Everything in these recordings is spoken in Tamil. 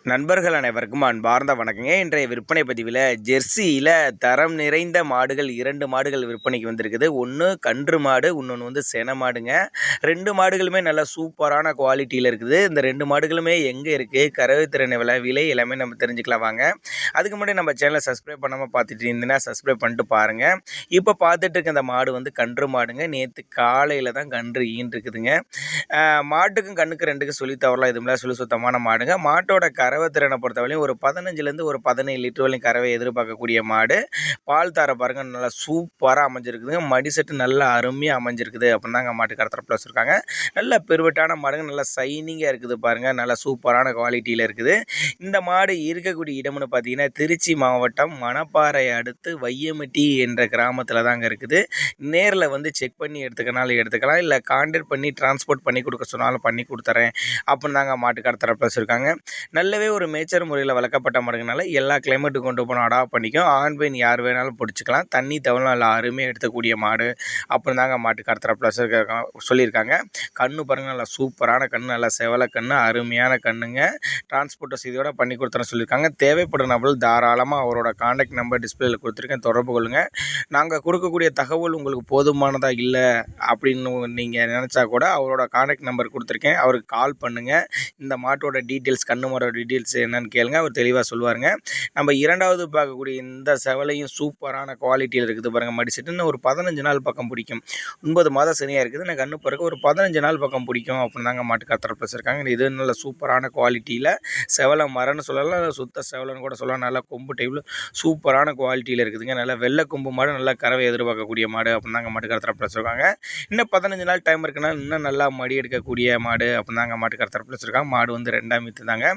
நண்பர்கள் அனைவருக்கும் அன்பார்ந்த வணக்கங்க. இன்றைய விற்பனை பதிவில் ஜெர்சியில் தரம் நிறைந்த மாடுகள் 2 மாடுகள் விற்பனைக்கு வந்திருக்குது. ஒன்று கன்று மாடு, இன்னொன்று வந்து சென மாடுங்க. 2 மாடுகளுமே நல்லா சூப்பரான குவாலிட்டியில் இருக்குது. இந்த 2 மாடுகளுமே எங்கே இருக்குது, கறவை திறன் விலை எல்லாமே நம்ம தெரிஞ்சுக்கலாம் வாங்க. அதுக்கு முன்னாடி நம்ம சேனலை சப்ஸ்கிரைப் பண்ணாமல் பார்த்துட்டு இருந்தீங்கன்னா சப்ஸ்கிரைப் பண்ணிட்டு பாருங்கள். இப்போ பார்த்துட்டு இருக்க இந்த மாடு வந்து கன்று மாடுங்க. நேற்று காலையில் தான் கன்று ஈன்றுக்குதுங்க. மாட்டுக்கும் கண்ணுக்கு 2க்கும் சொல்லி தவறலாம் எதுவுமே சொல்லி சுத்தமான மாடுங்க. மாட்டோட கறவை திறனை பொறுத்தவரையும் ஒரு 15லேருந்து ஒரு 17 லிட்டர் வரையும் கறவை எதிர்பார்க்கக்கூடிய மாடு. பால் தார பாருங்க நல்லா சூப்பராக அமைஞ்சிருக்குதுங்க. மடி செட்டு நல்லா அருமையாக அமைஞ்சிருக்குது அப்படின்னு தாங்க மாட்டு கறத்தரப்பில் வச்சுருக்காங்க. நல்ல பெருவட்டான மாடுங்க, நல்லா சைனிங்காக இருக்குது பாருங்கள். நல்லா சூப்பரான குவாலிட்டியில் இருக்குது. இந்த மாடு இருக்கக்கூடிய இடம்னு பார்த்தீங்கன்னா திருச்சி மாவட்டம் மணப்பாறை அடுத்து வையமட்டி என்ற கிராமத்தில் தாங்க இருக்குது. நேரில் வந்து செக் பண்ணி எடுத்துக்கனாலும் எடுத்துக்கலாம், இல்லை கான்டாக்ட் பண்ணி டிரான்ஸ்போர்ட் பண்ணி கொடுக்க சொன்னாலும் பண்ணி கொடுத்துறேன் அப்படின்னு தாங்க மாட்டு கறத்தரப்பில் வச்சுருக்காங்க. நல்லவே ஒரு மேய்ச்சல் முறையில் வளர்க்கப்பட்ட மாடுங்கனால எல்லா கிளைமேட்டுக்கு கொண்டு போனால் அடாப்ட் பண்ணிக்கும். ஆண் பெண் யார் வேணாலும் பிடிச்சிக்கலாம். தண்ணி தவளும் நல்லா அருமையாக எடுக்கக்கூடிய மாடு அப்படின்னு தாங்க மாட்டு கறத்தரப்பில் சொல்லியிருக்காங்க. கண்ணு பாருங்கள், நல்லா சூப்பரான கண்ணு, நல்லா செவலை கண்ணு, அருமையான கண்ணுங்க. டிரான்ஸ்போர்ட் வசதியோட பண்ணி கொடுத்துறேன்னு சொல்லியிருக்காங்க. தேவைப்படும் நபர்கள் தாராளமாக அவரோட கான்டாக்ட் நம்பர் டிஸ்பிளேல கொடுத்துருக்கேன், தொடர்பு கொள்ளுங்கள். நாங்கள் கொடுக்கக்கூடிய தகவல் உங்களுக்கு போதுமானதாக இல்லை அப்படின்னு நீங்கள் நினச்சா கூட அவரோட கான்டாக்ட் நம்பர் கொடுத்துருக்கேன், அவருக்கு கால் பண்ணுங்கள். இந்த மாட்டோட டீட்டெயில்ஸ், கண்ணு மாடோட டீட்டெயில்ஸ் என்னன்னு கேளுங்க, அவர் தெளிவாக சொல்லுவாருங்க. நம்ம இரண்டாவது பார்க்கக்கூடிய இந்த செவலையும் சூப்பரான குவாலிட்டியில் இருக்குது பாருங்கள். மடிச்சிட்டு ஒரு 15 நாள் பக்கம் பிடிக்கும். 9 மாதம் சரியாக இருக்குது. நான் கண்ணு பிறகு ஒரு 15 நாள் பக்கம் பிடிக்கும் அப்படின்னு தாங்க மாட்டு கத்தரப்பு வச்சுருக்காங்க. இது நல்ல சூப்பரான குவாலிட்டியில் செவலை மரன்னு சொல்லலாம், சுத்த செவலைன்னு கூட சொல்லலாம். நல்லா கொம்பு டைப்பில் சூப்பரான குவாலிட்டியில் இருக்குதுங்க. நல்லா வெள்ளை கொம்பு மாடு, நல்லா கறவை எதிர்பார்க்கக்கூடிய மாடு அப்படின்னு தாங்க மாட்டு கத்தரப்பு வச்சுருக்காங்க. இன்னும் 15 நாள் டைம் இருக்குன்னா இன்னும் நல்லா மடி எடுக்கக்கூடிய மாடு அப்படின்னு தாங்க மாட்டு கத்தரப்பு வச்சுருக்காங்க. மாடு வந்து 2ஆம் மீத்து தாங்க.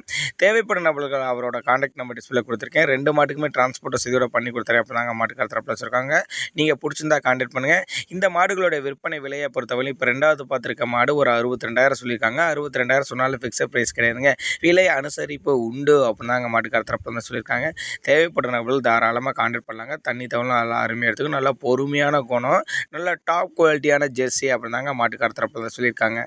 தேவைப்படும் நபர்கள் அவரோட கான்டாக்ட் நம்பர் டிஸ்பிளே கொடுத்துருக்கேன். 2 மாட்டுக்குமே டிரான்ஸ்போர்ட் வசதியோட பண்ணி கொடுத்துறேன் அப்போ தாங்க மாட்டு கறத்தரப்பில் வச்சுருக்காங்க. நீங்கள் பிடிச்சிருந்தா கான்டாக்ட் பண்ணுங்கள். இந்த மாடுகளோட விற்பனை விலையை பொறுத்தவரை இப்போ 2வது பார்த்துருக்க மாடு ஒரு 62,000 சொல்லியிருக்காங்க. 62,000 சொன்னாலும் ஃபிக்ஸட் ப்ரைஸ் கிடையாதுங்க, விலை அனுசரிப்பு உண்டு அப்படின்னு தாங்க மாட்டு கறத்தரப்பில் வந்து சொல்லியிருக்காங்க. தேவைப்படும் நபர்கள் தாராளமாக கான்டாக்ட் பண்ணலாங்க. தண்ணி தவளும் நல்லா அருமையாக எடுத்துக்கும். நல்லா பொறுமையான குணம், நல்லா டாப் குவாலிட்டியான ஜெர்சி அப்படின்னு தாங்க மாட்டு கறத்தரப்பில் வந்து சொல்லியிருக்காங்க.